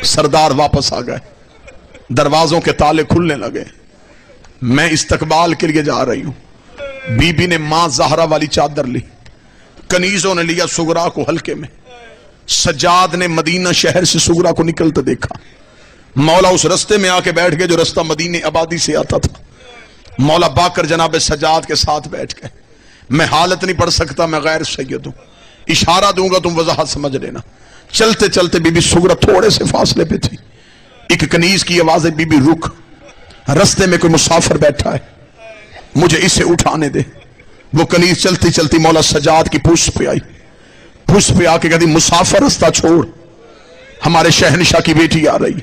سردار واپس آ گئے، دروازوں کے تالے کھلنے لگے، میں استقبال کے لیے جا رہی ہوں۔ بی بی نے ماں زہرا والی چادر لی، کنیزوں نے لیا سغرا کو ہلکے میں، سجاد نے مدینہ شہر سے سغرا کو نکلتے دیکھا، مولا اس رستے میں آ کے بیٹھ گئے جو رستہ مدینہ آبادی سے آتا تھا۔ مولا باکر جناب سجاد کے ساتھ بیٹھ گئے، میں حالت نہیں پڑھ سکتا، میں غیر سید ہوں، اشارہ دوں گا تم وضاحت سمجھ لینا۔ چلتے چلتے بی بی سغرا تھوڑے سے فاصلے پہ تھی، ایک کنیز کی آواز ہے، بی بی رک، رستے میں کوئی مسافر بیٹھا ہے، مجھے اسے اٹھانے دے۔ وہ کنیز چلتی چلتی مولا سجاد کی پشت پہ آئی، پشت پہ آ کے کہتی مسافر رستہ چھوڑ، ہمارے شہنشاہ کی بیٹی آ رہی۔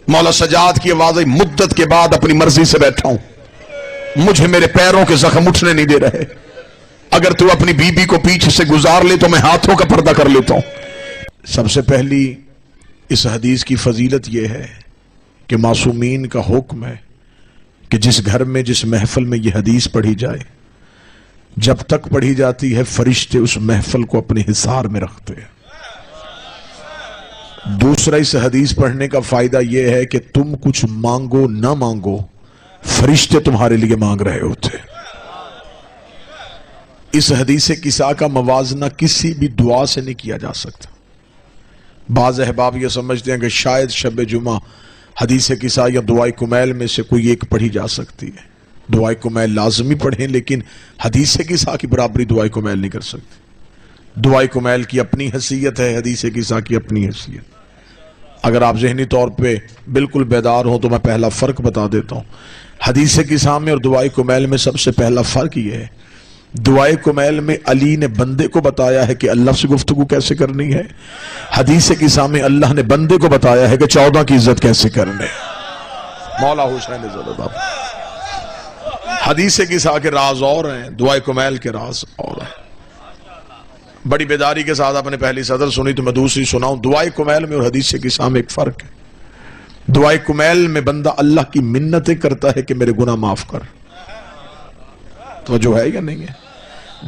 مولا سجاد کی آواز آئی، مدت کے بعد اپنی مرضی سے بیٹھا ہوں، مجھے میرے پیروں کے زخم اٹھنے نہیں دے رہے، اگر تو اپنی بی بی کو پیچھے سے گزار لے تو میں ہاتھوں کا پردہ کر لیتا ہوں۔ سب سے پہلی اس حدیث کی فضیلت یہ ہے کہ معصومین کا حکم ہے کہ جس گھر میں جس محفل میں یہ حدیث پڑھی جائے، جب تک پڑھی جاتی ہے فرشتے اس محفل کو اپنے حصار میں رکھتے ہیں۔ دوسرا اس حدیث پڑھنے کا فائدہ یہ ہے کہ تم کچھ مانگو نہ مانگو، فرشتے تمہارے لیے مانگ رہے ہوتے ہیں۔ اس حدیث کسا کا موازنہ کسی بھی دعا سے نہیں کیا جا سکتا۔ بعض احباب یہ سمجھتے ہیں کہ شاید شب جمعہ حدیث کسا یا دعائے کمیل میں سے کوئی ایک پڑھی جا سکتی ہے، دعائے کمیل لازمی پڑھیں، لیکن حدیث کسا کی برابری دعائے کمیل نہیں کر سکتی۔ دعائے کمیل کی اپنی حیثیت ہے، حدیث کسا کی اپنی حیثیت۔ اگر آپ ذہنی طور پہ بالکل بیدار ہوں تو میں پہلا فرق بتا دیتا ہوں۔ حدیث کسا میں اور دعائے کمیل میں سب سے پہلا فرق یہ ہے، دعائے کمیل میں علی نے بندے کو بتایا ہے کہ اللہ سے گفتگو کیسے کرنی ہے، حدیث کسا میں اللہ نے بندے کو بتایا ہے کہ 14 کی عزت کیسے کرنے۔ مولا حسین زدہ حدیث کسا کے راز اور ہیں، دعائے کمیل کے راز اور ہیں۔ بڑی بیداری کے ساتھ آپ نے پہلی صدر سنی تو میں دوسری سناؤں۔ دعائے کمیل میں اور حدیث کسا میں ایک فرق ہے۔ دعائے کمیل میں بندہ اللہ کی منتیں کرتا ہے کہ میرے گناہ معاف کر، توجہ ہے یا نہیں ہے؟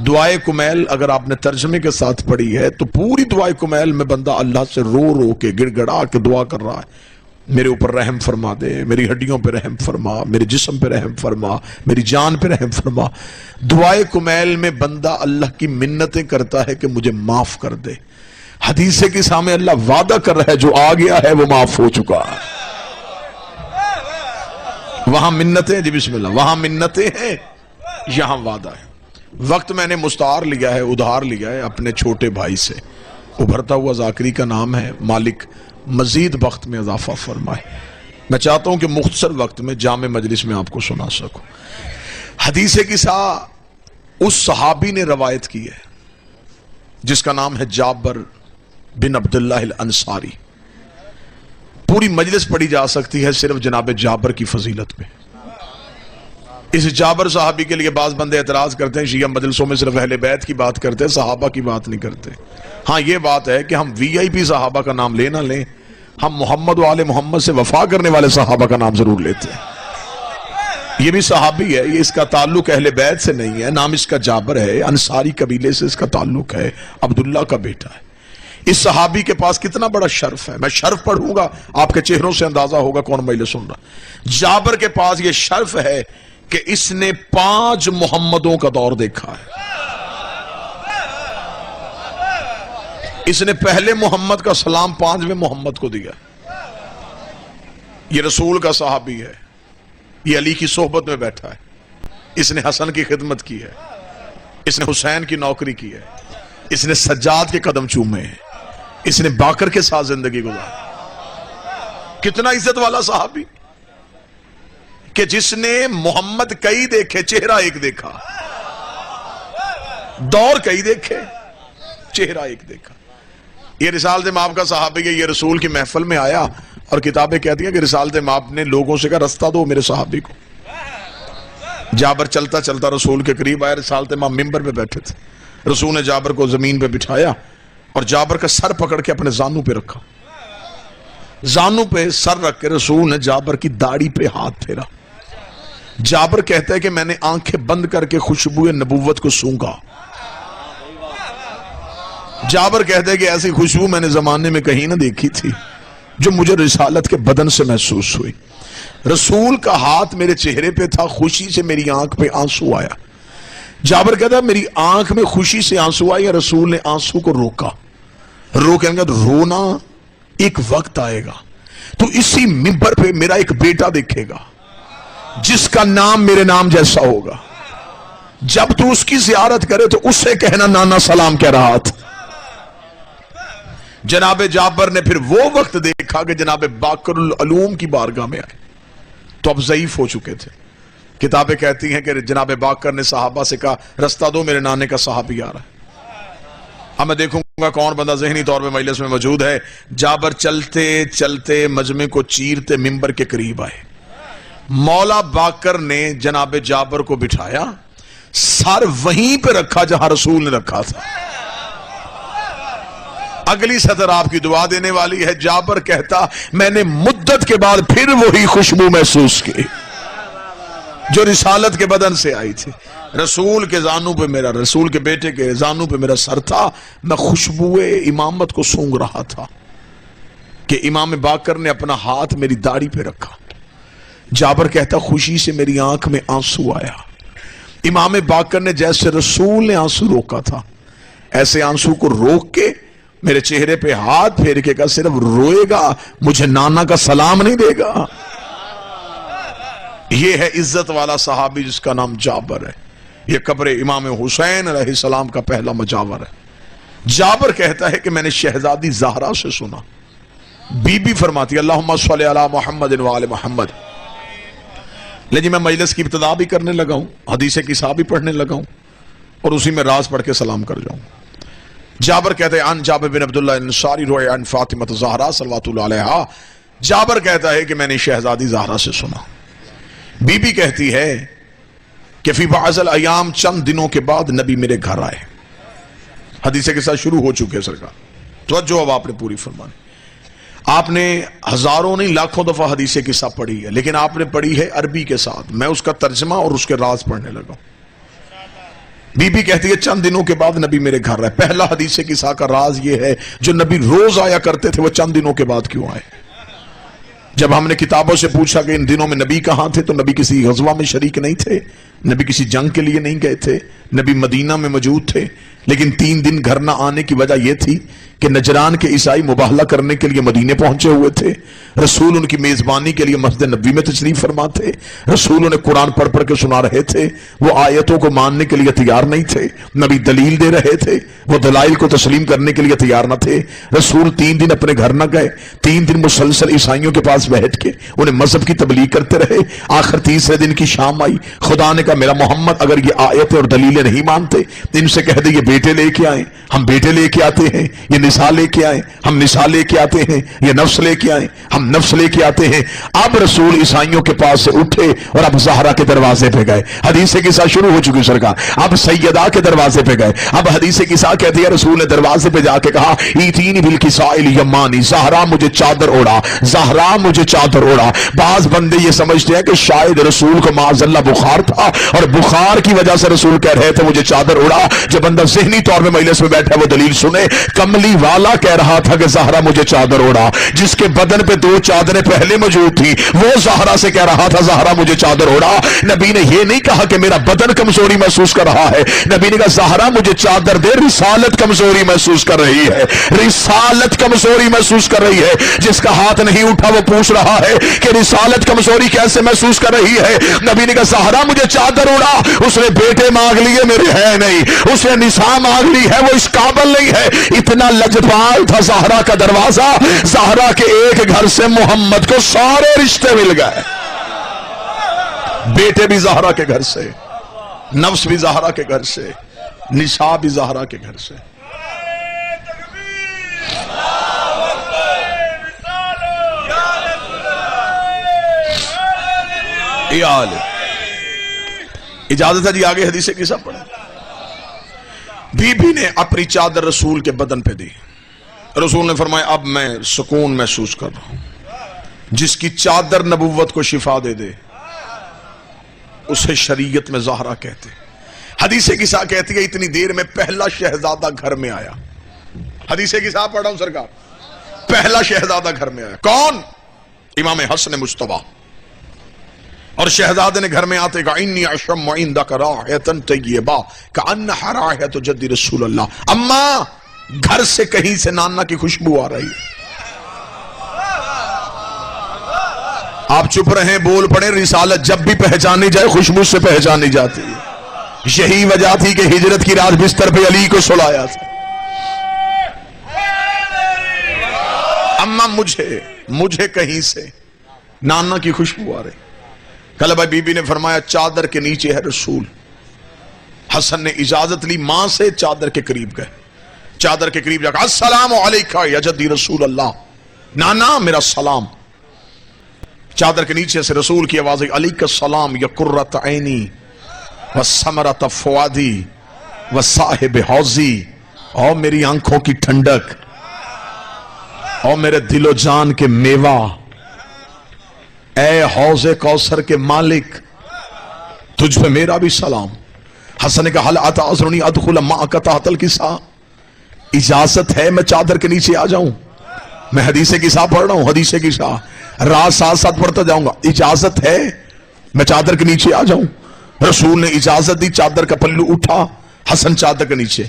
دعائے کمیل اگر آپ نے ترجمے کے ساتھ پڑھی ہے تو پوری دعائے کمیل میں بندہ اللہ سے رو رو کے گڑ گڑا کے دعا کر رہا ہے، میرے اوپر رحم فرما دے، میری ہڈیوں پہ رحم فرما، میرے جسم پہ رحم فرما، میری جان پہ رحم فرما۔ دعائے کمیل میں بندہ اللہ کی منتیں کرتا ہے کہ مجھے معاف کر دے۔ حدیث کے سامنے اللہ وعدہ کر رہا ہے جو آ گیا ہے وہ معاف ہو چکا ہے۔ وہاں منتیں، جی بسم اللہ، وہاں منتیں ہیں، یہاں وعدہ ہے۔ وقت میں نے مستعار لیا ہے، ادھار لیا ہے اپنے چھوٹے بھائی سے، ابھرتا ہوا ذاکری کا نام ہے، مالک مزید وقت میں اضافہ فرمائے۔ میں چاہتا ہوں کہ مختصر وقت میں جامع مجلس میں آپ کو سنا سکوں۔ حدیث کسا اس صحابی نے روایت کی ہے جس کا نام ہے جابر بن عبداللہ الانصاری۔ پوری مجلس پڑھی جا سکتی ہے صرف جناب جابر کی فضیلت میں۔ اس جابر صحابی کے لیے بعض بندے اعتراض کرتے ہیں، شیعہ مجلسوں میں صرف اہل بیت کی بات کرتے ہیں، صحابہ کی بات نہیں کرتے۔ ہاں یہ بات ہے کہ ہم وی آئی پی صحابہ کا نام لے نہ لیں، ہم محمد و آل محمد سے وفا کرنے والے صحابہ کا نام ضرور لیتے ہیں۔ یہ بھی صحابی ہے، یہ اس کا تعلق اہل بیت سے نہیں ہے، نام اس کا جابر ہے، انصاری قبیلے سے اس کا تعلق ہے، عبداللہ کا بیٹا ہے۔ اس صحابی کے پاس کتنا بڑا شرف ہے، میں شرف پڑھوں گا آپ کے چہروں سے اندازہ ہوگا کون مجلس سن رہا۔ جابر کے پاس یہ شرف ہے کہ اس نے 5 محمدوں کا دور دیکھا ہے۔ اس نے پہلے محمد کا سلام 5ویں محمد کو دیا۔ یہ رسول کا صحابی ہے، یہ علی کی صحبت میں بیٹھا ہے، اس نے حسن کی خدمت کی ہے، اس نے حسین کی نوکری کی ہے، اس نے سجاد کے قدم چومے ہیں، اس نے باکر کے ساتھ زندگی گزاری۔ کتنا عزت والا صحابی کہ جس نے محمد کئی دیکھے، چہرہ ایک دیکھا، دور کئی دیکھے، چہرہ ایک دیکھا۔ یہ رسالت مآب کا صحابی ہے، یہ رسول کی محفل میں آیا اور کتابیں کہتی ہیں کہ رسالت مآب نے لوگوں سے کہا رستہ دو میرے صحابی کو۔ جابر چلتا چلتا رسول کے قریب آیا، رسالت مآب ممبر پہ بیٹھے تھے، رسول نے جابر کو زمین پہ بٹھایا اور جابر کا سر پکڑ کے اپنے زانوں پہ رکھا۔ زانوں پہ سر رکھ کے رسول نے جابر کی داڑھی پہ ہاتھ پھیرا۔ جابر کہتا ہے کہ میں نے آنکھیں بند کر کے خوشبو نبوت کو سونگا۔ جابر کہتا ہے کہ ایسی خوشبو میں نے زمانے میں کہیں نہ دیکھی تھی۔ جو مجھے رسالت کے بدن سے محسوس ہوئی. رسول کا ہاتھ میرے چہرے پہ تھا, خوشی سے میری آنکھ پہ آنسو آیا. جابر کہتا میری آنکھ میں خوشی سے آنسو آیا, رسول نے آنسو کو روکا. روکیں گے تو رونا ایک وقت آئے گا تو اسی منبر پہ میرا ایک بیٹا دیکھے گا جس کا نام میرے نام جیسا ہوگا. جب تو اس کی زیارت کرے تو اس سے کہنا نانا سلام کہہ رہا تھا. جناب جابر نے پھر وہ وقت دیکھا کہ جناب باقر العلوم کی بارگاہ میں آئے تو اب ضعیف ہو چکے تھے. کتابیں کہتی ہیں کہ جناب باقر نے صحابہ سے کہا رستہ دو, میرے نانے کا صحابی آ رہا ہے. اب میں دیکھوں گا کون بندہ ذہنی طور پہ مجلس میں موجود ہے. جابر چلتے چلتے مجمع کو چیرتے منبر کے قریب آئے. مولا باقر نے جناب جابر کو بٹھایا, سر وہیں پہ رکھا جہاں رسول نے رکھا تھا. اگلی سطر آپ کی دعا دینے والی ہے. جابر کہتا میں نے مدت کے بعد پھر وہی خوشبو محسوس کی جو رسالت کے بدن سے آئی تھی. رسول کے زانوں پہ میرا, رسول کے بیٹے کے زانوں پہ میرا سر تھا. میں خوشبوئے امامت کو سونگ رہا تھا کہ امام باقر نے اپنا ہاتھ میری داڑھی پہ رکھا. جابر کہتا خوشی سے میری آنکھ میں آنسو آیا. امام باقر نے جیسے رسول نے آنسو روکا تھا ایسے آنسو کو روک کے میرے چہرے پہ ہاتھ پھیر کے کہا صرف روئے گا, مجھے نانا کا سلام نہیں دے گا. یہ ہے عزت والا صحابی جس کا نام جابر ہے. یہ قبر امام حسین علیہ السلام کا پہلا مجاور ہے. جابر کہتا ہے کہ میں نے شہزادی زہرا سے سنا. بی بی فرماتی اللہم صلی علی محمد وآل محمد. لیکن میں مجلس کی ابتدا بھی کرنے لگا ہوں, حدیث کسا بھی پڑھنے لگا ہوں اور اسی میں راز پڑھ کے سلام کر جاؤں. جابر کہتے ہیں عن جابر بن عبداللہ انصاری روئے عن فاطمہ زہرا صلوات اللہ علیہا. جابر کہتا ہے کہ میں نے شہزادی زہرا سے سنا. بی بی کہتی ہے کہ فی بعض الایام چند دنوں کے بعد نبی میرے گھر آئے. حدیث کے ساتھ شروع ہو چکے سرکار, توجہ اب آپ نے پوری فرمانی. آپ نے ہزاروں نہیں لاکھوں دفعہ حدیث قصہ پڑھی ہے لیکن آپ نے پڑھی ہے عربی کے ساتھ. میں اس کا ترجمہ اور اس کے راز پڑھنے لگا. بی بی کہتی ہے چند دنوں کے بعد نبی میرے گھر آئے. پہلا حدیث قصہ کا راز یہ ہے جو نبی روز آیا کرتے تھے وہ چند دنوں کے بعد کیوں آئے. جب ہم نے کتابوں سے پوچھا کہ ان دنوں میں نبی کہاں تھے تو نبی کسی غزوہ میں شریک نہیں تھے, نبی کسی جنگ کے لیے نہیں گئے تھے, نبی مدینہ میں موجود تھے. لیکن 3 دن گھر نہ آنے کی وجہ یہ تھی کہ نجران کے عیسائی مباہلہ کرنے کے لیے مدینے پہنچے ہوئے تھے. رسول ان کی میزبانی کے لیے مسجد نبوی میں تشریف فرما تھے. رسول انہیں قرآن پڑھ پڑھ کے سنا رہے تھے. وہ آیتوں کو ماننے کے لیے تیار نہیں تھے. نبی دلیل دے رہے تھے, وہ دلائل کو تسلیم کرنے کے لیے تیار نہ تھے. رسول 3 دن اپنے گھر نہ گئے. 3 دن مسلسل عیسائیوں کے پاس بیٹھ کے انہیں مذہب کی تبلیغ کرتے رہے. آخر تیسرے دن کی شام آئی. خدا نے کہا میرا محمد اگر یہ آیتیں اور دلیلیں نہیں مانتے ان سے کہہ دے یہ بیٹے لے کے آئیں, ہم بیٹے لے کے آتے ہیں. یہ نساء لے کے آئیں, ہم نساء لے کے آتے ہیں. یہ نفس لے کے آئیں, ہم نفس لے کے آتے ہیں. اب رسول عیسائیوں کے پاس سے اٹھے اور اب زہرا کے دروازے پہ گئے. حدیث قصہ شروع ہو چکی سرکار. اب سیدہ کے دروازے پہ گئے. اب حدیث قصہ کہتی ہے رسول نے دروازے پہ جا کے کہا ایتینی بالکساء الیمانی, زہرا مجھے چادر اوڑا, زہرا مجھے چادر اوڑا. بعض بندے یہ سمجھتے ہیں کہ شاید رسول کو معاذ اللہ بخار تھا اور بخار کی وجہ سے رسول کہہ رہے تھے مجھے چادر اوڑا. جو بندہ ذہنی طور پہ مجلس میں بیٹھا وہ دلیل سنے. کملی والا کہہ رہا تھا کہ زہرا مجھے چادر اوڑا. جس کے بدن پہ 2 چادریں پہلے موجود تھی وہ زہرا سے کہہ رہا تھا زہرا مجھے چادر اوڑا. نبی نے یہ نہیں کہا کہ میرا بدن کمزوری محسوس کر رہا ہے. نبی نے کہا زہرا مجھے چادر دے, رسالت کمزوری محسوس کر رہی ہے. رسالت کمزوری محسوس کر رہی ہے. جس کا ہاتھ نہیں اٹھا وہ پوچھ رہا ہے کہ رسالت کمزوری کیسے محسوس کر رہی ہے. نبی نے کہا زہرا مجھے چادر اوڑا. اس نے بیٹے مانگ لیے, میرے ہے نہیں. اس نے نساء مانگ لی ہے, وہ اس قابل نہیں ہے. اتنا لجپال تھا زہرا کا دروازہ. زہرا کے ایک گھر سے محمد کو سارے رشتے مل گئے. بیٹے بھی زہرا کے گھر سے, نفس بھی زہرا کے گھر سے, نساء بھی زہرا کے گھر سے. اجازت ہے جی آگے حدیث قصہ پڑھیں. بی بی نے اپنی چادر رسول کے بدن پہ دی. رسول نے فرمایا اب میں سکون محسوس کر رہا ہوں. جس کی چادر نبوت کو شفا دے دے اسے شریعت میں زہرا کہتے. حدیث قصہ کہتی ہے اتنی دیر میں پہلا شہزادہ گھر میں آیا. حدیث قصہ پڑھ رہا ہوں سرکار. پہلا شہزادہ گھر میں آیا، کون؟ امام حسن مجتبی. اور شہزادے نے گھر میں آتے کہا انی اشم عندک رائحۃ طیبہ کأنها رائحۃ جد رسول اللہ. اماں گھر سے کہیں سے نانا کی خوشبو آ رہی ہے. آپ چپ رہیں، بول پڑے. رسالت جب بھی پہچانی جائے خوشبو سے پہچانی جاتی ہے. یہی وجہ تھی کہ ہجرت کی رات بستر پہ علی کو سلایا تھا. اماں مجھے کہیں سے نانا کی خوشبو آ رہی. کل بھائی بی بی نے فرمایا چادر کے نیچے ہے رسول. حسن نے اجازت لی، ماں سے چادر کے قریب گئے. چادر کے قریب جا کر السلام علیکہ یا جدی رسول اللہ. نانا میرا سلام. چادر کے نیچے سے رسول کی آواز آئی علیک السلام یا قرۃ عینی و ثمرۃ فؤادی و صاحب حوضی. او میری آنکھوں کی ٹھنڈک، او میرے دل و جان کے میوہ، اے حوض کوثر کے مالک، تجھ پہ میرا بھی سلام. حسن نے کہا حل اتعذرنی ادخل معک تحت الکساء. اجازت ہے میں چادر کے نیچے آ جاؤں؟ میں حدیث قصہ پڑھ رہا ہوں، حدیث قصہ رات ساتھ ساتھ پڑھتا جاؤں گا. اجازت ہے میں چادر کے نیچے آ جاؤں؟ رسول نے اجازت دی. چادر کا پلو اٹھا، حسن چادر کے نیچے.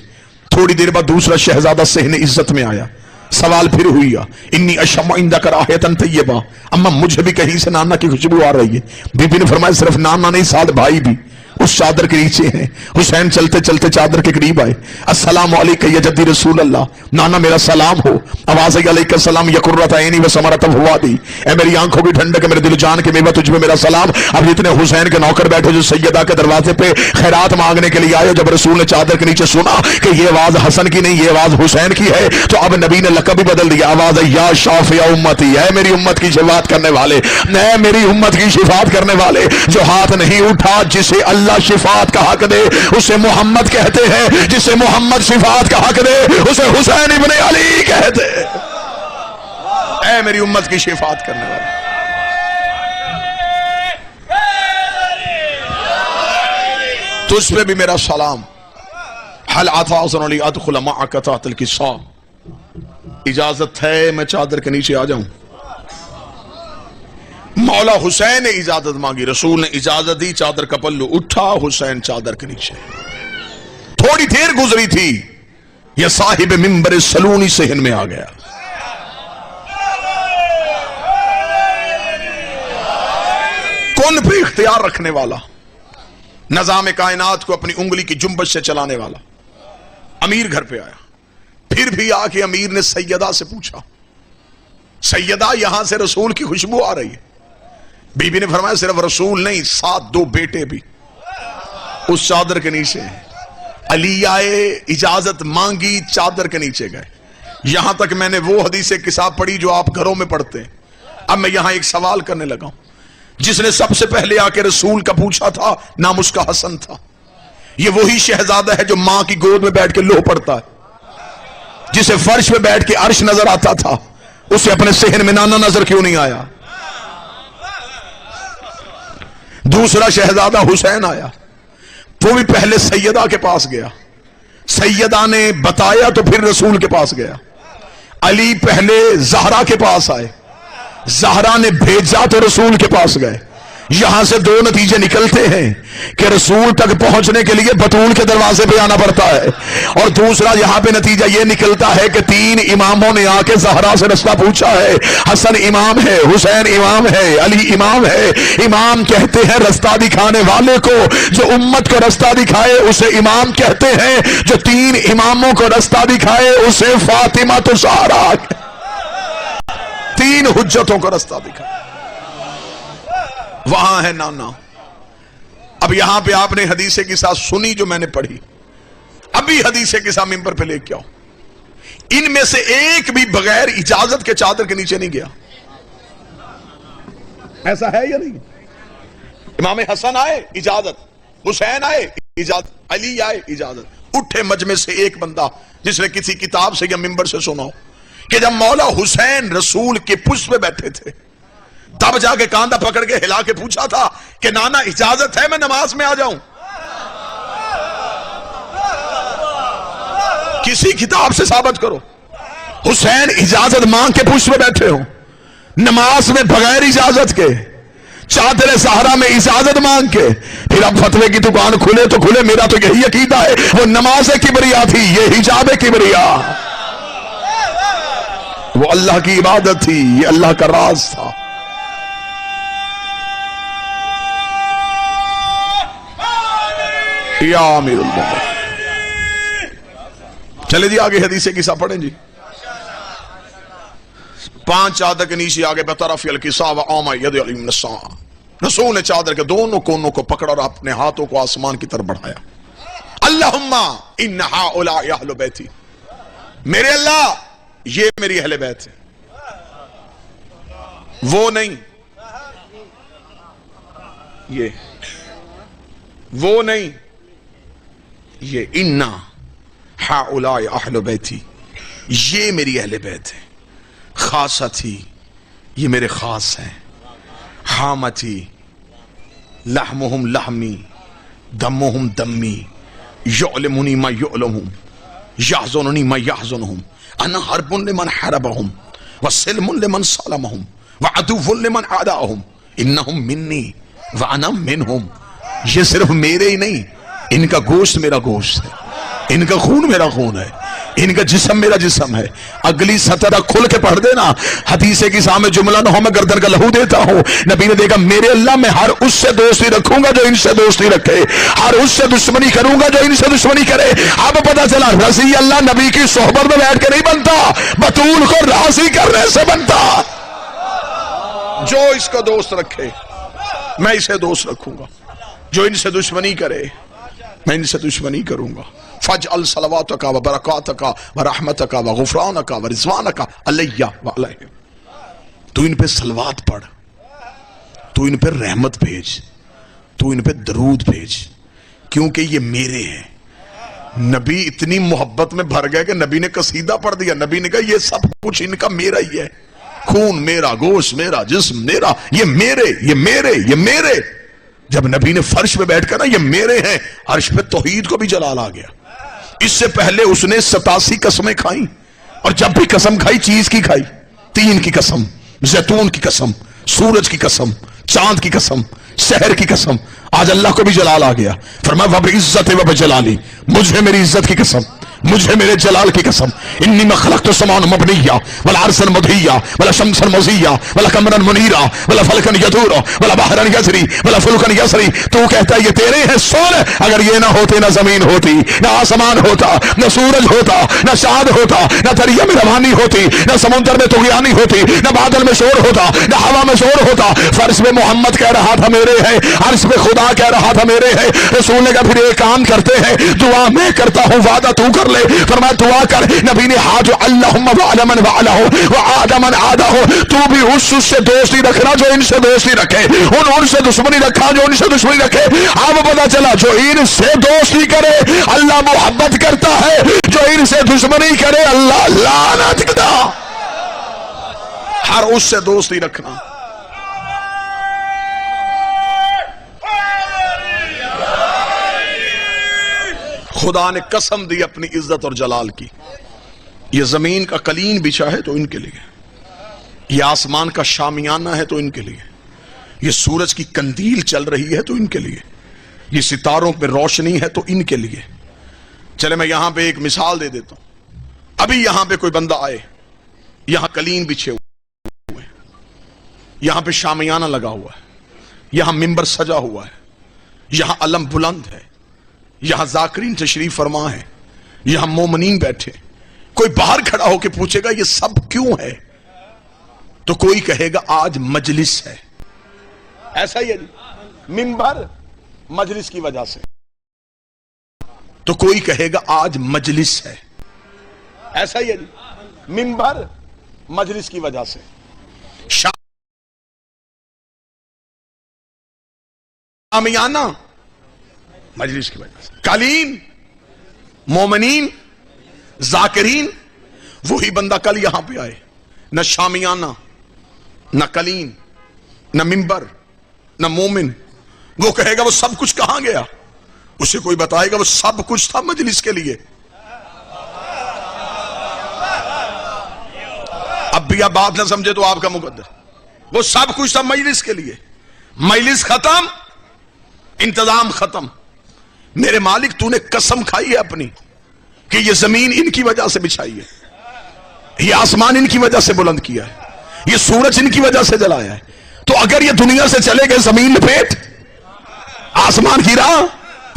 تھوڑی دیر بعد دوسرا شہزادہ صحن عزت میں آیا. سوال پھر ہوئی انی اشم عندک رائحۃ طیبہ. اما مجھے بھی کہیں سے نانا کی خوشبو آ رہی ہے. بی بی نے فرمایا صرف نانا نہیں، ساتھ بھائی بھی اس چادر کے نیچے ہیں. حسین چلتے چلتے چادر کے قریب آئے. السلام علیکہ یا جدی رسول اللہ. نانا میرا سلام ہو. آواز آئی علیکہ السلام یا قرۃ عینی و ثمرۃ فؤادی. اے میری آنکھوں کی ٹھنڈک، میرے دل جان کے میوہ، تجھ میں میرا سلام. اب اتنے حسین کے نوکر بیٹھے جو سیدہ کے دروازے پہ خیرات مانگنے کے لیے آئے. جب رسول نے چادر کے نیچے سنا کہ یہ آواز حسن کی نہیں، یہ آواز حسین کی ہے، تو اب نبی نے لقب بھی بدل دیا. آواز آئی یا شافع امتی، اے میری امت کی شفاعت کرنے والے، اے میری امت کی شفاعت کرنے والے. جو ہاتھ نہیں اٹھا جسے اللہ شفاعت کا حق دے اسے محمد کہتے ہیں، جسے محمد شفاعت کا حق دے اسے حسین ابن علی کہتے ہیں. اے میری امت کی شفاعت کرنے والے. تجھ پہ بھی میرا سلام. حل اتعذرنی ادخل معک تحت الکساء. اجازت ہے میں چادر کے نیچے آ جاؤں؟ مولا حسین نے اجازت مانگی، رسول نے اجازت دی. چادر کا پلو اٹھا، حسین چادر کے نیچے. تھوڑی دیر گزری تھی، یہ صاحب منبر سلونی صحن میں آ گیا. کن پہ اختیار رکھنے والا، نظام کائنات کو اپنی انگلی کی جنبش سے چلانے والا امیر گھر پہ آیا. پھر بھی آ کے امیر نے سیدہ سے پوچھا سیدہ یہاں سے رسول کی خوشبو آ رہی ہے. بی بی نے فرمایا صرف رسول نہیں، ساتھ دو بیٹے بھی اس چادر کے نیچے ہیں. علی آئے، اجازت مانگی، چادر کے نیچے گئے. یہاں تک میں نے وہ حدیث کتاب پڑھی جو آپ گھروں میں پڑھتے ہیں. اب میں یہاں ایک سوال کرنے لگا ہوں. جس نے سب سے پہلے آ کے رسول کا پوچھا تھا نام اس کا حسن تھا. یہ وہی شہزادہ ہے جو ماں کی گود میں بیٹھ کے لوح پڑتا ہے، جسے فرش پہ بیٹھ کے عرش نظر آتا تھا. اسے اپنے صحن میں نانا نظر کیوں نہیں آیا؟ دوسرا شہزادہ حسین آیا، وہ بھی پہلے سیدہ کے پاس گیا. سیدہ نے بتایا تو پھر رسول کے پاس گیا. علی پہلے زہرا کے پاس آئے، زہرا نے بھیجا تو رسول کے پاس گئے. یہاں سے دو نتیجے نکلتے ہیں کہ رسول تک پہنچنے کے لیے بطول کے دروازے پہ آنا پڑتا ہے، اور دوسرا یہاں پہ نتیجہ یہ نکلتا ہے کہ تین اماموں نے آ کے زہرا سے رستہ پوچھا ہے. حسن امام ہے، حسین امام ہے، علی امام ہے. امام کہتے ہیں رستہ دکھانے والے کو، جو امت کو رستہ دکھائے اسے امام کہتے ہیں، جو تین اماموں کو رستہ دکھائے اسے فاطمہ تو زہرا. تین حجتوں کو رستہ دکھائے. وہاں ہے نانا. اب یہاں پہ آپ نے حدیث کے ساتھ سنی جو میں نے پڑھی، ابھی حدیث کے ساتھ ممبر پہ لے کے آؤ. ان میں سے ایک بھی بغیر اجازت کے چادر کے نیچے نہیں گیا. ایسا ہے یا نہیں؟ امام حسن آئے اجازت، حسین آئے اجازت، علی آئے اجازت. اٹھے مجمع سے ایک بندہ جس نے کسی کتاب سے یا ممبر سے سنا ہو کہ جب مولا حسین رسول کے پشت پہ بیٹھے تھے تب جا کے کاندھا پکڑ کے ہلا کے پوچھا تھا کہ نانا اجازت ہے میں نماز میں آ جاؤں؟ کسی کتاب سے ثابت کرو. حسین اجازت مانگ کے پشت پہ بیٹھے ہوں، نماز میں بغیر اجازت کے، چادر زہرا میں اجازت مانگ کے، پھر اب فتوے کی دکان کھلے تو کھلے. میرا تو یہی عقیدہ ہے، وہ نماز کبریا تھی، یہ حجاب کبریا، وہ اللہ کی عبادت تھی، یہ اللہ کا راز تھا. یا امیر اللہ. چلے جی آگے حدیث قصہ پڑھیں جی. 5 چادر کے نیچے آگے بطرف الکسا و اوما ید علیم نساء. رسول نے چادر کے دونوں کونوں کو پکڑا اور اپنے ہاتھوں کو آسمان کی طرف بڑھایا. اللہم ان ہؤلاء اہل بیتی، میرے اللہ یہ میری اہل بیت ہے، وہ نہیں، یہ وہ نہیں، یہ انا ہؤلاء اہل بیتی، یہ میری اہل بیت ہے. خاصتی، یہ میرے خاص ہیں. حامتی، لحمہم لحمی، دمہم دمی، یعلمنی ما یعلمہم، یحزننی ما یحزنہم، انا حرب لمن حربہم وسلم لمن سلمہم وعدو لمن عاداہم، انہم منی وانا منہم. یہ صرف میرے ہی نہیں، ان کا گوشت میرا گوشت ہے، ان کا خون میرا خون ہے، ان کا جسم میرا جسم ہے. اگلی سطر کھل کے پڑھ دینا. حدیث کی سامنے جملہ نہ ہو میں گردن کا لہو دیتا ہوں. نبی نے دیکھا میرے اللہ میں ہر اس سے دوستی رکھوں گا جو ان سے دوستی رکھے، ہر اس سے دشمنی کروں گا جو ان سے دشمنی کرے. اب پتا چلا رضی اللہ نبی کی صحبت میں بیٹھ کے نہیں بنتا، بطول کو راضی کرنے سے بنتا. جو اس کا دوست رکھے میں اسے دوست رکھوں گا، جو ان سے دشمنی کرے میں ان سے دشمنی کروں گا. فجعل صلواتک و برکاتک و رحمتک و غفرانک و رضوانک علیہ و علیہم. تو ان پہ صلوات پڑھ، تو ان پہ رحمت بھیج، تو ان پہ درود بھیج، کیونکہ یہ میرے ہیں. نبی اتنی محبت میں بھر گئے کہ نبی نے قصیدہ پڑھ دیا. نبی نے کہا یہ سب کچھ ان کا میرا ہی ہے، خون میرا، گوشت میرا، جسم میرا، یہ میرے، یہ میرے، یہ میرے. جب نبی نے فرش پہ بیٹھ کر نا یہ میرے ہیں، عرش پہ توحید کو بھی جلال آ گیا. اس سے پہلے اس نے 87 قسمیں کھائیں، اور جب بھی قسم کھائی چیز کی کھائی. 3 کی قسم، زیتون کی قسم، سورج کی قسم، چاند کی قسم، شہر کی قسم. آج اللہ کو بھی جلال آ گیا. فرمایا وَبِعِزَّتِ وَبِجَلَالِ، مجھے میری عزت کی قسم، مجھے میرے جلال کی قسم. انی ما خلقت السماء مبنیہ ولا عرشا مدھیہ ولا شمسا مضیہ ولا قمرا منیرا ولا فلکا یدور ولا بحرا یجری ولا فلکا یسری. تو کہتا ہے یہ تیرے ہیں. سن، اگر یہ نہ ہوتے نہ زمین ہوتی، نہ آسمان ہوتا، نہ سورج ہوتا، نہ چاند ہوتا، نہ دریا میں روانی ہوتی، نہ سمندر میں طغیانی ہوتی، نہ بادل میں شور ہوتا، نہ ہوا میں شور ہوتا. فرش میں محمد کہہ رہا تھا میرے ہیں، عرش میں خدا کہہ رہا تھا میرے ہیں. رسول نے کہا پھر ایک کام کرتے ہیں، دعا میں کرتا ہوں وعدہ تو کر لے. فرمایا دعا کر. نبی نے ہاتھ جو اللہم وعلا من وعلا ہو وعادا من عادا ہو، تو بھی اس سے دوستی رکھنا جو ان سے دوستی رکھے، ان سے دشمنی رکھا جو ان سے دشمنی رکھے. اب پتا چلا جو ان سے دوستی کرے اللہ محبت کرتا ہے، جو ان سے دشمنی کرے اللہ لعنت کرتا. ہر اس سے دوستی رکھنا. خدا نے قسم دی اپنی عزت اور جلال کی. یہ زمین کا قلین بچھا ہے تو ان کے لیے، یہ آسمان کا شامیانہ ہے تو ان کے لیے، یہ سورج کی کندیل چل رہی ہے تو ان کے لیے، یہ ستاروں پہ روشنی ہے تو ان کے لیے. چلے میں یہاں پہ ایک مثال دے دیتا ہوں. ابھی یہاں پہ کوئی بندہ آئے، یہاں قلین بچھے ہوئے، یہاں پہ شامیانہ لگا ہوا ہے، یہاں منبر سجا ہوا ہے، یہاں علم بلند ہے، یہاں ذاکرین تشریف فرما ہے، یہاں مومنین بیٹھے. کوئی باہر کھڑا ہو کے پوچھے گا یہ سب کیوں ہے، تو کوئی کہے گا آج مجلس ہے. ایسا ہی ہے منبر مجلس کی وجہ سے، تو کوئی کہے گا آج مجلس ہے. ایسا ہی ہے منبر مجلس کی وجہ سے. شامیانہ مجلس کی وجہ سے. قلین، مومنین، ذاکرین. وہی بندہ کل یہاں پہ آئے، نہ شامیانہ، نہ قلین، نہ منبر، نہ مومن. وہ کہے گا وہ سب کچھ کہاں گیا؟ اسے کوئی بتائے گا وہ سب کچھ تھا مجلس کے لیے. اب بھی آپ بات نہ سمجھے تو آپ کا مقدر، وہ سب کچھ تھا مجلس کے لیے، مجلس ختم، انتظام ختم۔ میرے مالک تو نے قسم کھائی ہے اپنی کہ یہ زمین ان کی وجہ سے بچھائی ہے، یہ آسمان ان کی وجہ سے بلند کیا ہے، یہ سورج ان کی وجہ سے جلایا ہے، تو اگر یہ دنیا سے چلے گئے، زمین لپیٹ، آسمان گرا،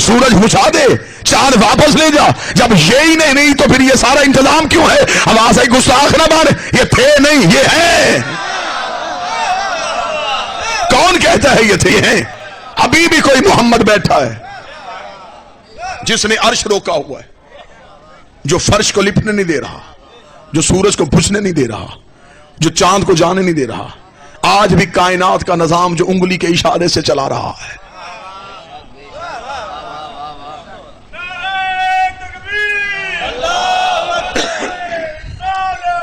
سورج بجھا دے، چاند واپس لے جا، جب یہی نہیں تو پھر یہ سارا انتظام کیوں ہے؟ آواز آئی گستاخ نہ مانے، یہ تھے نہیں، یہ ہے۔ کون کہتا ہے یہ تھے؟ یہ ہیں۔ ابھی بھی کوئی محمد بیٹھا ہے جس نے عرش روکا ہوا ہے، جو فرش کو لپنے نہیں دے رہا، جو سورج کو بجھنے نہیں دے رہا، جو چاند کو جانے نہیں دے رہا، آج بھی کائنات کا نظام جو انگلی کے اشارے سے چلا رہا ہے۔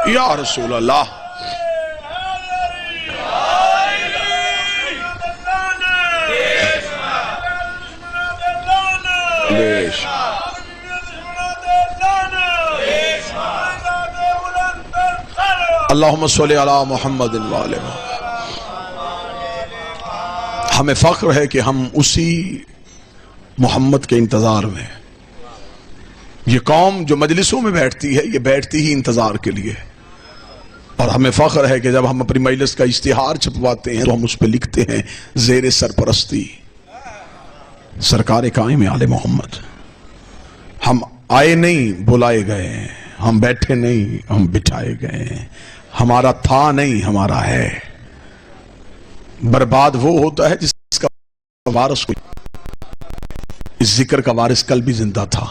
یا رسول اللہ، اللہم صلی علی محمد وآلہ محمد۔ ہمیں فخر ہے کہ ہم اسی محمد کے انتظار میں، یہ قوم جو مجلسوں میں بیٹھتی ہے، یہ بیٹھتی ہی انتظار کے لیے، اور ہمیں فخر ہے کہ جب ہم اپنی مجلس کا اشتہار چھپواتے ہیں تو ہم اس پہ لکھتے ہیں زیر سرپرستی سرکار قائم آل محمد۔ ہم آئے نہیں، بلائے گئے ہیں، ہم بیٹھے نہیں، ہم بٹھائے گئے ہیں، ہمارا تھا نہیں، ہمارا ہے۔ برباد وہ ہوتا ہے جس کا وارث کوئی، اس ذکر کا وارث کل بھی زندہ تھا،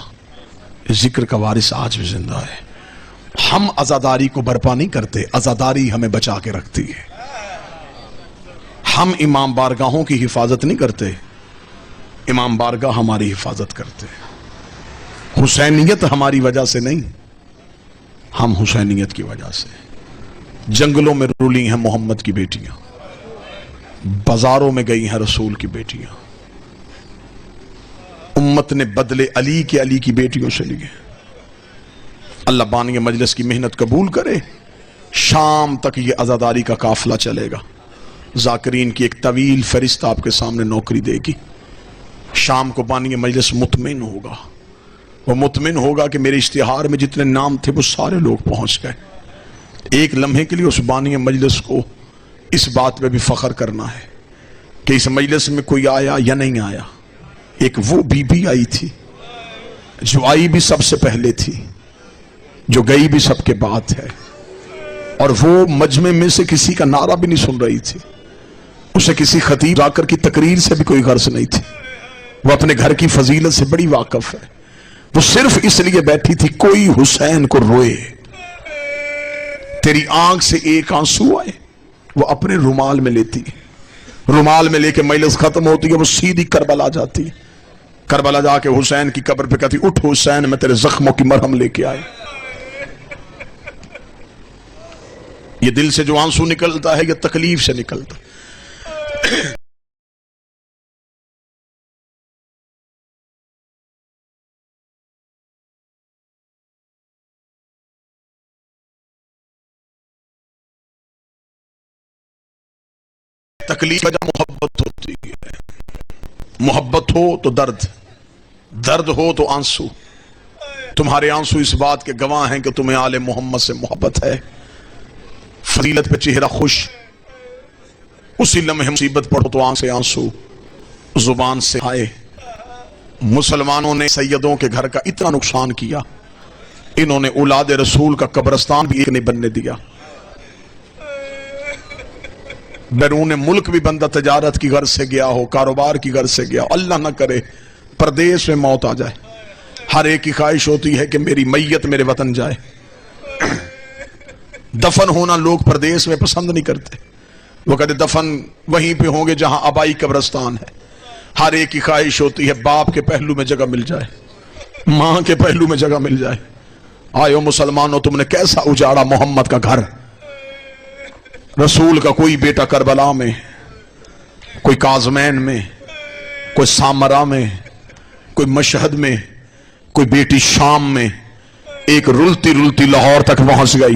اس ذکر کا وارث آج بھی زندہ ہے۔ ہم عزاداری کو برپا نہیں کرتے، عزاداری ہمیں بچا کے رکھتی ہے۔ ہم امام بارگاہوں کی حفاظت نہیں کرتے، امام بارگاہ ہماری حفاظت کرتے ہیں۔ حسینیت ہماری وجہ سے نہیں، ہم حسینیت کی وجہ سے۔ جنگلوں میں رولی ہیں محمد کی بیٹیاں، بازاروں میں گئی ہیں رسول کی بیٹیاں، امت نے بدلے علی کی بیٹیوں سے لیے۔ اللہ بانی مجلس کی محنت قبول کرے، شام تک یہ عزاداری کا قافلہ چلے گا۔ ذاکرین کی ایک طویل فہرست آپ کے سامنے نوکری دے گی۔ شام کو بانی مجلس مطمئن ہوگا، وہ مطمئن ہوگا کہ میرے اشتہار میں جتنے نام تھے وہ سارے لوگ پہنچ گئے۔ ایک لمحے کے لیے اس بانی مجلس کو اس بات پہ بھی فخر کرنا ہے کہ اس مجلس میں کوئی آیا یا نہیں آیا۔ ایک وہ بی بی آئی تھی جو آئی بھی سب سے پہلے تھی، جو گئی بھی سب کے بعد ہے، اور وہ مجمع میں سے کسی کا نعرہ بھی نہیں سن رہی تھی، اسے کسی خطیب جا کر کی تقریر سے بھی کوئی غرض نہیں تھی، وہ اپنے گھر کی فضیلت سے بڑی واقف ہے، وہ صرف اس لیے بیٹھی تھی کوئی حسین کو روئے، تیری آنکھ سے ایک آنسو آئے، وہ اپنے رومال میں لیتی، رومال میں لے کے مجلس ختم ہوتی ہے، وہ سیدھی کربلا جاتی، کربلا جا کے حسین کی قبر پہ کہتی اٹھ حسین، میں تیرے زخموں کی مرہم لے کے آئی۔ یہ دل سے جو آنسو نکلتا ہے یہ تکلیف سے نکلتا ہے۔ تکلیف وجہ محبت ہوتی ہے، محبت ہو تو درد، درد ہو تو آنسو۔ تمہارے آنسو اس بات کے گواہ ہیں کہ تمہیں آل محمد سے محبت ہے۔ فضیلت پہ چہرہ خوش، اسی لمحے مصیبت پڑھو تو آنکھ سے آنسو، زبان سے ہائے۔ مسلمانوں نے سیدوں کے گھر کا اتنا نقصان کیا، انہوں نے اولاد رسول کا قبرستان بھی ایک نہیں بننے دیا۔ بیرون ملک بھی بندہ تجارت کی غرض سے گیا ہو، کاروبار کی غرض سے گیا ہو، اللہ نہ کرے پردیس میں موت آ جائے، ہر ایک کی خواہش ہوتی ہے کہ میری میت میرے وطن جائے۔ دفن ہونا لوگ پردیس میں پسند نہیں کرتے، وہ کہتے دفن وہیں پہ ہوں گے جہاں آبائی قبرستان ہے۔ ہر ایک کی خواہش ہوتی ہے باپ کے پہلو میں جگہ مل جائے، ماں کے پہلو میں جگہ مل جائے۔ آئیو مسلمانوں، تم نے کیسا اجاڑا محمد کا گھر۔ رسول کا کوئی بیٹا کربلا میں، کوئی کاظمین میں، کوئی سامرا میں، کوئی مشہد میں، کوئی بیٹی شام میں، ایک رلتی رلتی لاہور تک پہنچ گئی۔